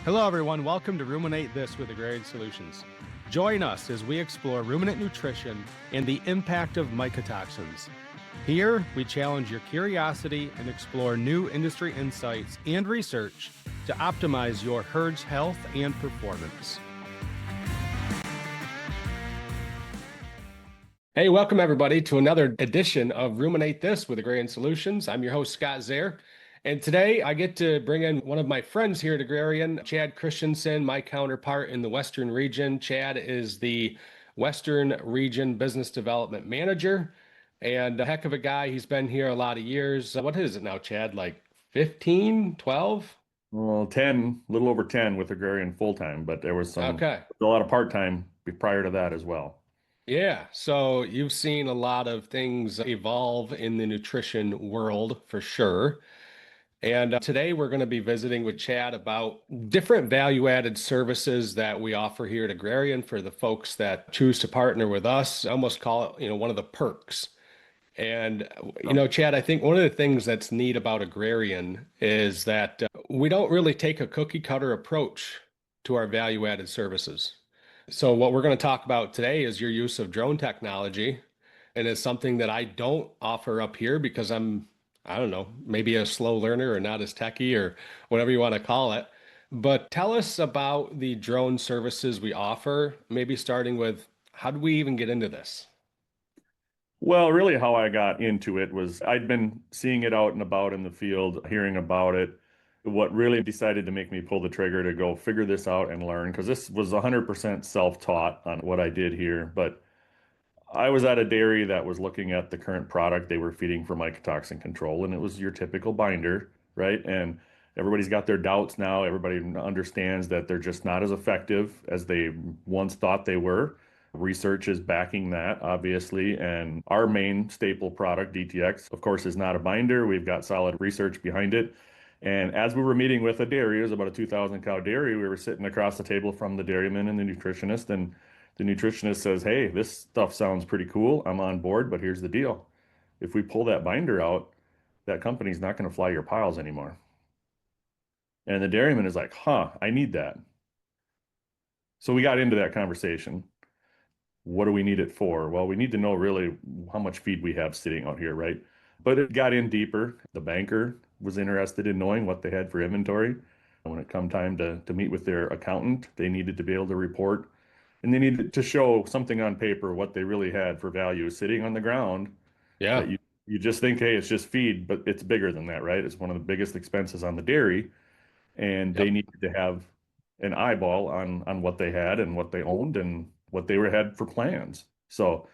Hello, everyone. Welcome to Ruminate This with Agrarian Solutions. Join us as we explore ruminant nutrition and the impact of mycotoxins. Here, we challenge your curiosity and explore new industry insights and research to optimize your herd's health and performance. Hey, welcome everybody to another edition of Ruminate This with Agrarian Solutions. I'm your host, Scott Zaire. And today I get to bring in one of my friends here at Agrarian, Chad Christensen, my counterpart in the Western region. Chad is the Western Region Business Development Manager and a heck of a guy. He's been here a lot of years. What is it now, Chad? Like 15, 12? Well, 10, a little over 10 with Agrarian full-time, but there was Okay. a lot of part-time prior to that as well. Yeah. So you've seen a lot of things evolve in the nutrition world for sure. And today we're going to be visiting with Chad about different value-added services that we offer here at Agrarian for the folks that choose to partner with us. I almost call it, one of the perks. And, Chad, I think one of the things that's neat about Agrarian is that we don't really take a cookie cutter approach to our value-added services. So what we're going to talk about today is your use of drone technology. And it's something that I don't offer up here because I don't know, maybe a slow learner or not as techy or whatever you want to call it. But tell us about the drone services we offer, maybe starting with how did we even get into this? Well, really how I got into it was I'd been seeing it out and about in the field, hearing about it. What really decided to make me pull the trigger to go figure this out and learn, because this was 100% self-taught on what I did here. But I was at a dairy that was looking at the current product they were feeding for mycotoxin control, and it was your typical binder, right? And everybody's got their doubts now. Everybody understands that they're just not as effective as they once thought they were. Research is backing that, obviously. And our main staple product, DTX, of course, is not a binder. We've got solid research behind it. And as we were meeting with a dairy, it was about a 2,000 cow dairy, we were sitting across the table from the dairyman and the nutritionist, and the nutritionist says, "Hey, this stuff sounds pretty cool. I'm on board, but here's the deal. If we pull that binder out, that company's not going to fly your piles anymore." And the dairyman is like, "Huh, I need that." So we got into that conversation. What do we need it for? Well, we need to know really how much feed we have sitting out here, right? But it got in deeper. The banker was interested in knowing what they had for inventory. When it come time to meet with their accountant, they needed to be able to report, and they needed to show something on paper what they really had for value sitting on the ground that Yeah. you just think, hey, it's just feed, but it's bigger than that, right? It's one of the biggest expenses on the dairy, and they Yep. needed to have an eyeball on what they had and what they owned and what they were had for plans. So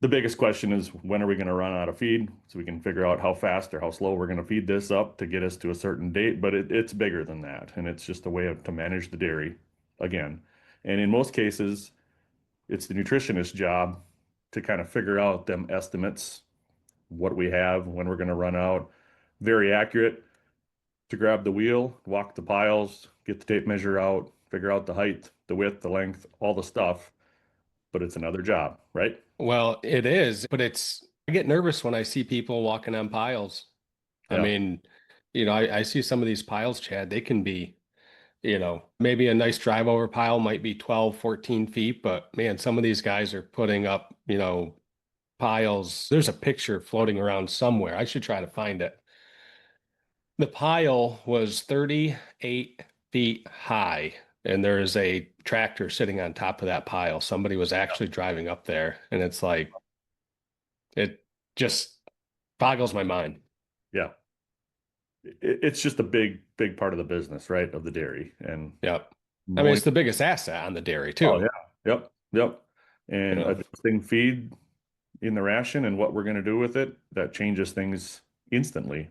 the biggest question is, when are we going to run out of feed so we can figure out how fast or how slow we're going to feed this up to get us to a certain date? But it's bigger than that, and it's just a way to manage the dairy again. And in most cases, it's the nutritionist's job to kind of figure out them estimates, what we have, when we're going to run out. Very accurate to grab the wheel, walk the piles, get the tape measure out, figure out the height, the width, the length, all the stuff. But it's another job, right? Well, it is, but I get nervous when I see people walking on piles. I Yeah. mean, I see some of these piles, Chad, they can be, maybe a nice drive over pile might be 12, 14 feet, but man, some of these guys are putting up, piles. There's a picture floating around somewhere. I should try to find it. The pile was 38 feet high, and there is a tractor sitting on top of that pile. Somebody was actually driving up there, and it's like, it just boggles my mind. Yeah. It's just a big part of the business, right? Of the dairy and Yep. I mean, knowing. it's the biggest asset on the dairy Oh, too. yeah. Yep. Yep. You And know, adjusting feed in the ration and what we're going to do with it, that changes things instantly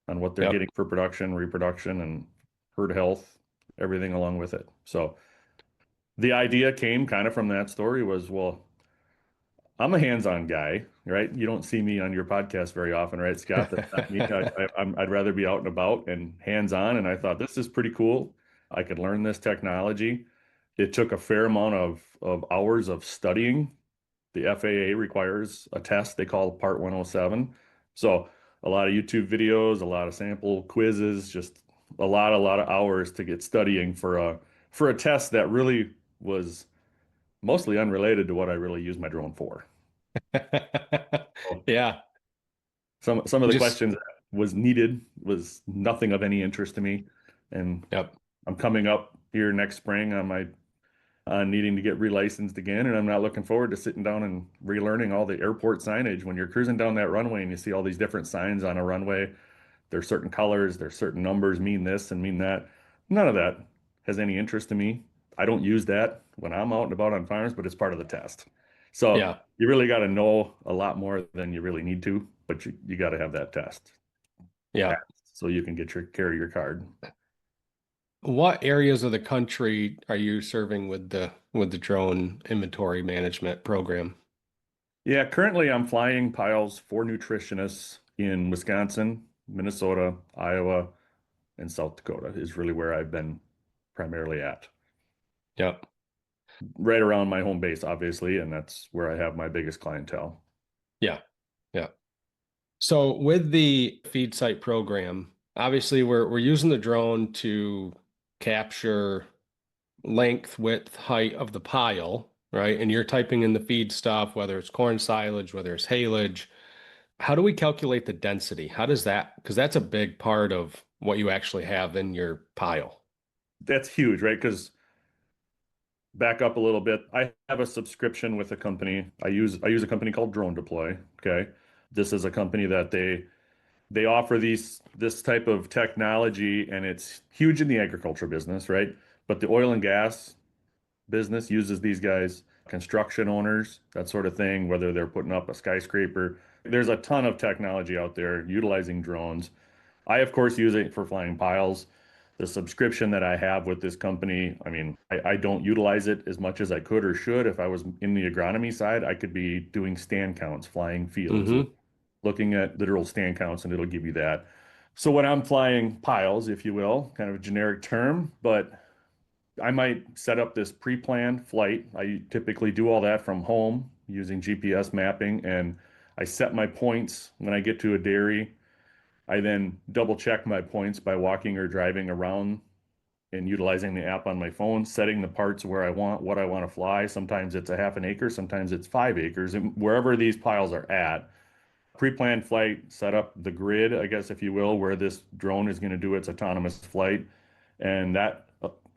on what they're yep. getting for production, reproduction, and herd health, everything along with it. So the idea came kind of from that story was, well, I'm a hands-on guy, right? You don't see me on your podcast very often, right, Scott? That's not me. I'd rather be out and about and hands-on. And I thought this is pretty cool. I could learn this technology. It took a fair amount of hours of studying. The FAA requires a test they call Part 107. So a lot of YouTube videos, a lot of sample quizzes, just a lot of hours to get studying for a test that really was mostly unrelated to what I really use my drone for. So Yeah, some of the just questions that was needed was nothing of any interest to me, and yep, I'm coming up here next spring on my needing to get relicensed again, and I'm not looking forward to sitting down and relearning all the airport signage. When you're cruising down that runway and you see all these different signs on a runway, there's certain colors, there's certain numbers mean this and mean that. None of that has any interest to me. I don't use that when I'm out and about on farms, but it's part of the test. So yeah, you really got to know a lot more than you really need to, but you got to have that test yeah. passed so you can get your carry your card. What areas of the country are you serving with the drone inventory management program? Yeah, currently I'm flying piles for nutritionists in Wisconsin, Minnesota, Iowa, and South Dakota is really where I've been primarily at. Yep. Right around my home base, obviously, and that's where I have my biggest clientele. Yeah. Yeah. So with the feed site program, obviously we're using the drone to capture length, width, height of the pile, right? And you're typing in the feed stuff, whether it's corn silage, whether it's haylage. How do we calculate the density? How does that, because that's a big part of what you actually have in your pile. That's huge, right? Because back up a little bit, I have a subscription with a company. I use a company called Drone Deploy. Okay. This is a company that they offer this type of technology and it's huge in the agriculture business, right? But the oil and gas business uses these guys, construction owners, that sort of thing, whether they're putting up a skyscraper. There's a ton of technology out there utilizing drones. I, of course, use it for flying piles. The subscription that I have with this company, I mean, I don't utilize it as much as I could or should. If I was in the agronomy side, I could be doing stand counts, flying fields, Mm-hmm. looking at literal stand counts, and it'll give you that. So when I'm flying piles, if you will, kind of a generic term, but I might set up this pre-planned flight. I typically do all that from home using GPS mapping, and I set my points when I get to a dairy. I then double check my points by walking or driving around and utilizing the app on my phone, setting the parts where I want, what I want to fly. Sometimes it's a half an acre, sometimes it's 5 acres, and wherever these piles are at, pre-planned flight, set up the grid, I guess, if you will, where this drone is going to do its autonomous flight. And that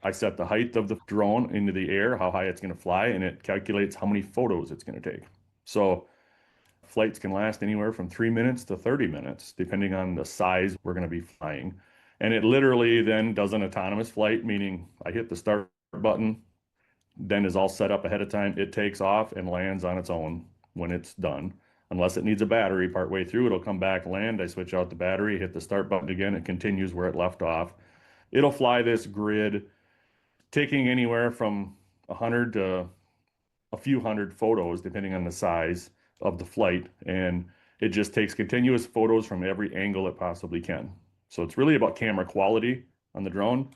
I set the height of the drone into the air, how high it's going to fly, and it calculates how many photos it's going to take. So flights can last anywhere from 3 minutes to 30 minutes, depending on the size we're going to be flying. And it literally then does an autonomous flight, meaning I hit the start button, then is all set up ahead of time. It takes off and lands on its own when it's done. Unless it needs a battery partway through, it'll come back, land. I switch out the battery, hit the start button again. It continues where it left off. It'll fly this grid, taking anywhere from 100 to a few hundred photos, depending on the size of the flight. And it just takes continuous photos from every angle it possibly can. So it's really about camera quality on the drone.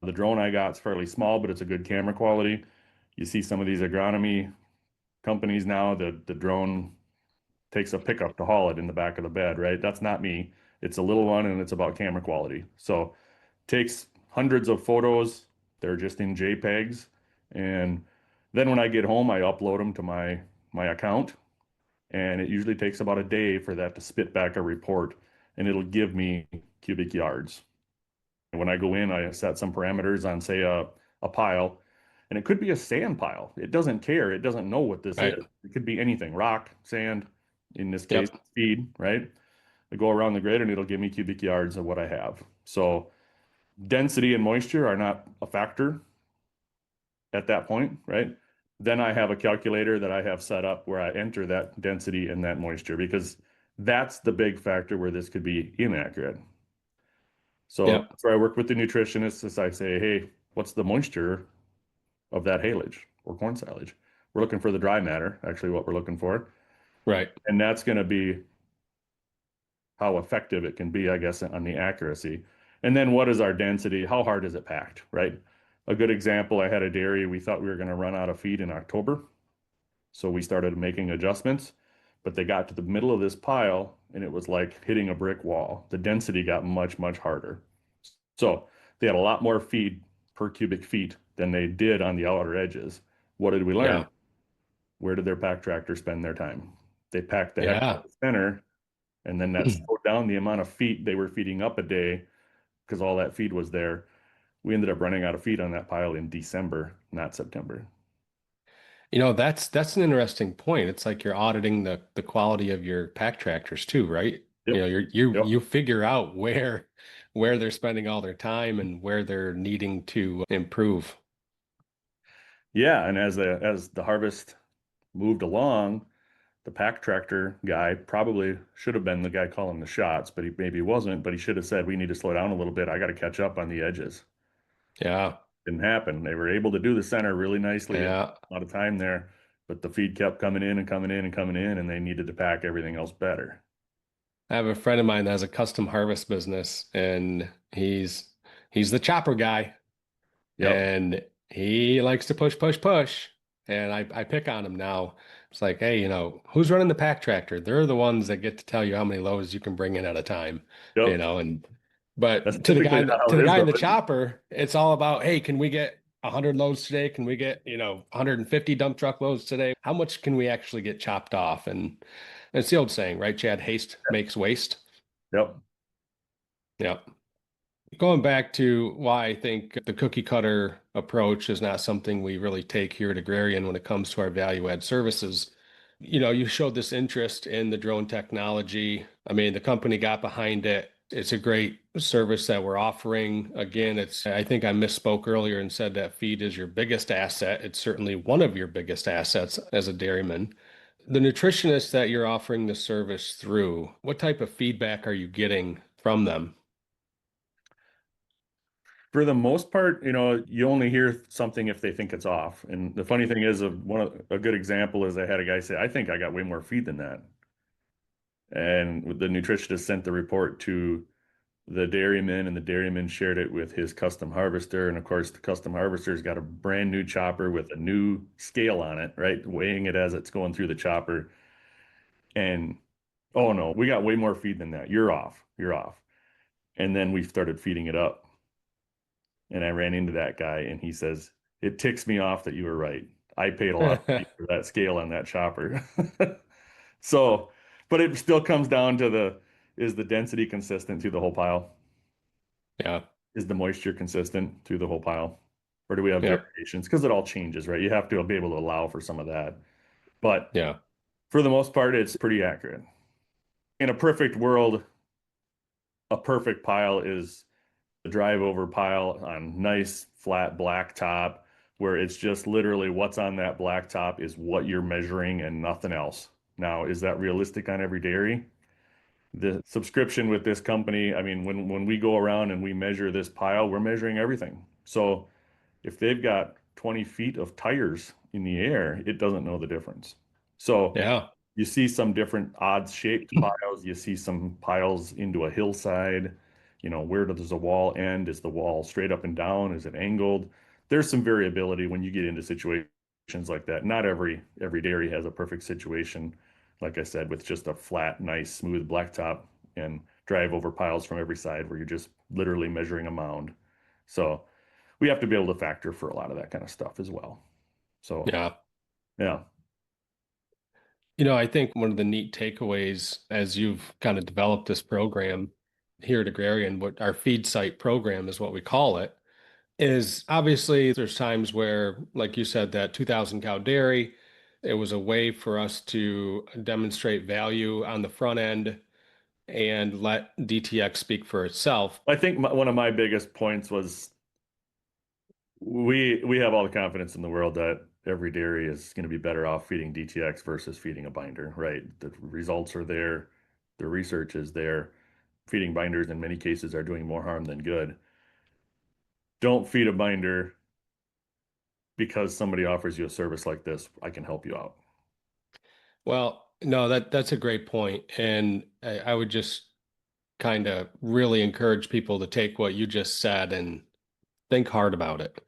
The drone I got is fairly small, but it's a good camera quality. You see some of these agronomy companies now, the drone takes a pickup to haul it in the back of the bed, right? That's not me. It's a little one and it's about camera quality. So takes hundreds of photos. They're just in JPEGs. And then when I get home, I upload them to my account. And it usually takes about a day for that to spit back a report. And it'll give me cubic yards. And when I go in, I set some parameters on, say, a pile. And it could be a sand pile. It doesn't care. It doesn't know what this Right. is. It could be anything, rock, sand, in this case, Yep. feed, right? I go around the grid and it'll give me cubic yards of what I have. So density and moisture are not a factor at that point, right? Then I have a calculator that I have set up where I enter that density and that moisture because that's the big factor where this could be inaccurate. So Yep. that's where I work with the nutritionists as I say, hey, what's the moisture of that haylage or corn silage? We're looking for the dry matter, actually what we're looking for. Right. And that's going to be how effective it can be, I guess, on the accuracy. And then what is our density? How hard is it packed, right? A good example, I had a dairy, we thought we were going to run out of feed in October. So we started making adjustments, but they got to the middle of this pile and it was like hitting a brick wall. The density got much, much harder. So They had a lot more feed per cubic feet than they did on the outer edges. What did we learn? Yeah. Where did their pack tractors spend their time? They packed the heck out Yeah. of the center, and then that slowed down the amount of feed they were feeding up a day because all that feed was there. We ended up running out of feed on that pile in December, not September. That's an interesting point. It's like you're auditing the quality of your pack tractors too, right? Yep. Yep. You figure out where they're spending all their time and where they're needing to improve. Yeah, and as the harvest moved along, the pack tractor guy probably should have been the guy calling the shots, but he maybe wasn't, but he should have said, we need to slow down a little bit. I got to catch up on the edges. Yeah. Didn't happen. They were able to do the center really nicely in Yeah. a lot of time there, but the feed kept coming in and coming in and coming in, and they needed to pack everything else better. I have a friend of mine that has a custom harvest business and he's the chopper guy. Yep. And he likes to push, push, push. And I pick on him now. It's like, hey, who's running the pack tractor? They're the ones that get to tell you how many loads you can bring in at a time, Yep. and That's but typically not to how the it is guy in though. the chopper, it's all about, hey, can we get 100 loads today? Can we get, 150 dump truck loads today? How much can we actually get chopped off? And it's the old saying, right, Chad? Haste makes waste. Yep. Yeah. Going back to why I think the cookie cutter approach is not something we really take here at Agrarian when it comes to our value add services. You showed this interest in the drone technology. I mean, the company got behind it. It's a great service that we're offering. Again, I think I misspoke earlier and said that feed is your biggest asset. It's certainly one of your biggest assets as a dairyman. The nutritionists that you're offering the service through, what type of feedback are you getting from them? For the most part, you only hear something if they think it's off. And the funny thing is, a good example is I had a guy say, "I think I got way more feed than that." And the nutritionist sent the report to the dairyman, and the dairyman shared it with his custom harvester. And of course, the custom harvester's got a brand new chopper with a new scale on it, right? Weighing it as it's going through the chopper. And oh no, we got way more feed than that. You're off. You're off. And then we started feeding it up. And I ran into that guy, and he says, "It ticks me off that you were right. I paid a lot of money for that scale on that chopper." So, but it still comes down to is the density consistent through the whole pile? Yeah. Is the moisture consistent through the whole pile? Or do we have Yep. variations? Because it all changes, right? You have to be able to allow for some of that. But Yeah. for the most part, it's pretty accurate. In a perfect world, a perfect pile is the drive over pile on nice flat blacktop where it's just literally what's on that blacktop is what you're measuring and nothing else. Now, is that realistic on every dairy? The subscription with this company, I mean, when we go around and we measure this pile, we're measuring everything. So if they've got 20 feet of tires in the air, it doesn't know the difference. So Yeah. you see some different odd shaped piles. You see some piles into a hillside. Where does the wall end? Is the wall straight up and down? Is it angled? There's some variability when you get into situations like that. Not every dairy has a perfect situation, like I said, with just a flat, nice, smooth blacktop and drive over piles from every side where you're just literally measuring a mound. So we have to be able to factor for a lot of that kind of stuff as well. So Yeah. yeah. I think one of the neat takeaways as you've kind of developed this program here at Agrarian, what our feed site program is what we call it, is obviously there's times where, like you said, that 2000 cow dairy, it was a way for us to demonstrate value on the front end and let DTX speak for itself. I think one of my biggest points was we have all the confidence in the world that every dairy is going to be better off feeding DTX versus feeding a binder, right? The results are there, the research is there. Feeding binders in many cases are doing more harm than good. Don't feed a binder because somebody offers you a service like this. I can help you out. Well, no, that's a great point. And I would just kind of really encourage people to take what you just said and think hard about it.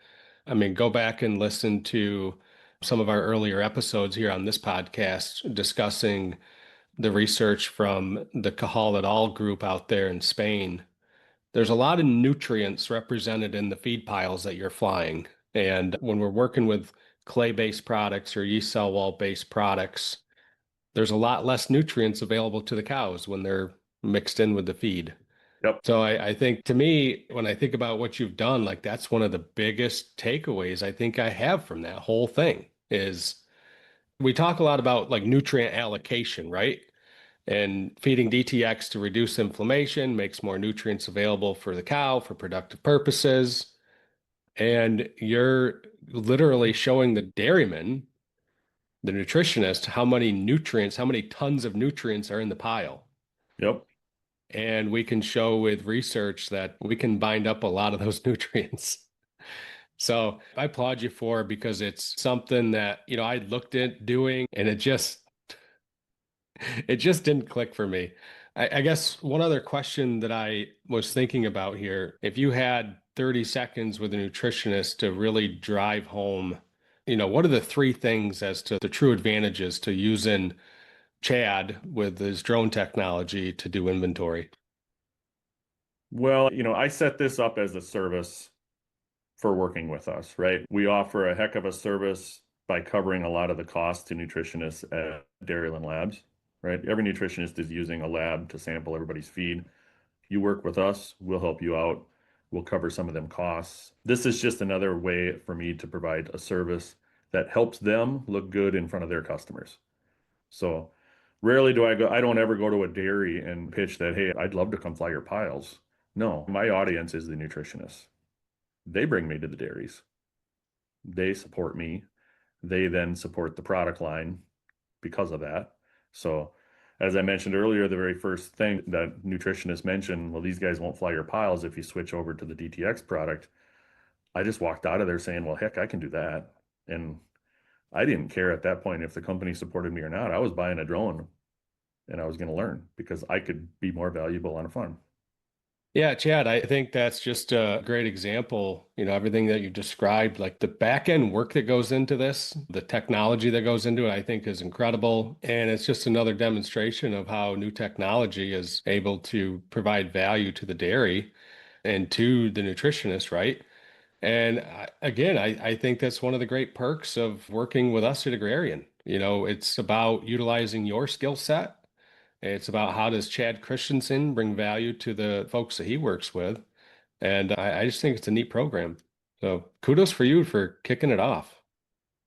I mean, go back and listen to some of our earlier episodes here on this podcast discussing the research from the Cajal et al. Group out there in Spain there's a lot of nutrients represented in the feed piles that you're flying. And when we're working with clay-based products or yeast cell wall-based products, there's a lot less nutrients available to the cows when they're mixed in with the feed. Yep. So I think to me, when I think about what you've done, like that's one of the biggest takeaways I think I have from that whole thing is we talk a lot about like nutrient allocation, right? And feeding DTX to reduce inflammation makes more nutrients available for the cow for productive purposes. And you're literally showing the dairyman, the nutritionist, how many nutrients, how many tons of nutrients are in the pile. Yep. And we can show with research that we can bind up a lot of those nutrients. So I applaud you for it because it's something that, I looked at doing and it just didn't click for me. I guess one other question that I was thinking about here, if you had 30 seconds with a nutritionist to really drive home, what are the three things as to the true advantages to using Chad with his drone technology to do inventory? Well, I set this up as a service for working with us, right? We offer a heck of a service by covering a lot of the costs to nutritionists at Dairyland Labs, right? Every nutritionist is using a lab to sample everybody's feed. You work with us, we'll help you out. We'll cover some of them costs. This is just another way for me to provide a service that helps them look good in front of their customers. So rarely do I don't ever go to a dairy and pitch that, hey, I'd love to come fly your piles. No, my audience is the nutritionists. They bring me to the dairies. They support me. They then support the product line because of that. So, as I mentioned earlier, the very first thing that nutritionists mentioned, well, these guys won't fly your piles if you switch over to the DTX product. I just walked out of there saying, well, heck, I can do that. And I didn't care at that point if the company supported me or not. I was buying a drone and I was going to learn because I could be more valuable on a farm. Yeah, Chad, I think that's just a great example. Everything that you described, like the back end work that goes into this, the technology that goes into it, I think is incredible. And it's just another demonstration of how new technology is able to provide value to the dairy and to the nutritionist, right? And I think that's one of the great perks of working with us at Agrarian. It's about utilizing your skill set. It's about how does Chad Christensen bring value to the folks that he works with. And I just think it's a neat program. So kudos for you for kicking it off.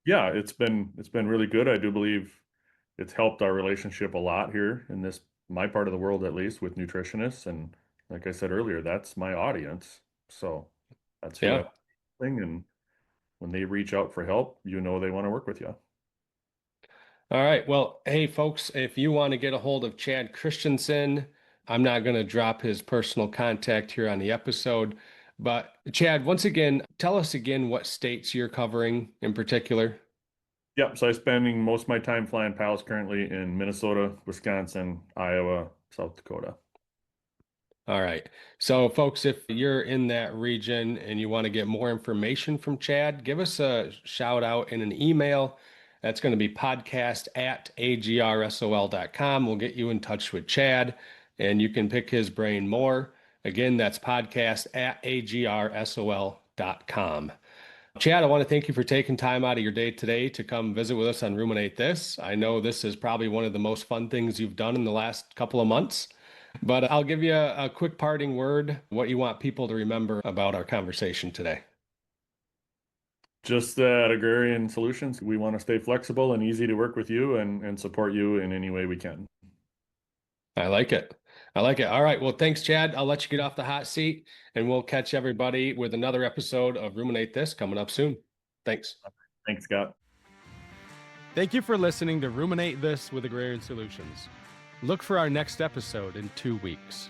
Yeah, it's been really good. I do believe it's helped our relationship a lot here in this my part of the world at least with nutritionists. And like I said earlier, that's my audience. So that's who Yeah. I'm thing. And when they reach out for help, they want to work with you. All right. Well, hey, folks, if you want to get a hold of Chad Christensen, I'm not going to drop his personal contact here on the episode. But Chad, once again, tell us again what states you're covering in particular. Yep. So I'm spending most of my time flying pals currently in Minnesota, Wisconsin, Iowa, South Dakota. All right. So, folks, if you're in that region and you want to get more information from Chad, give us a shout out in an email. That's going to be podcast@agrsol.com. We'll get you in touch with Chad and you can pick his brain more. Again, that's podcast@agrsol.com. Chad, I want to thank you for taking time out of your day today to come visit with us on Ruminate This. I know this is probably one of the most fun things you've done in the last couple of months. But I'll give you a quick parting word, what you want people to remember about our conversation today. Just at Agrarian Solutions, we want to stay flexible and easy to work with you and support you in any way we can. I like it. I like it. All right. Well, thanks, Chad. I'll let you get off the hot seat and we'll catch everybody with another episode of Ruminate This coming up soon. Thanks. Thanks, Scott. Thank you for listening to Ruminate This with Agrarian Solutions. Look for our next episode in 2 weeks.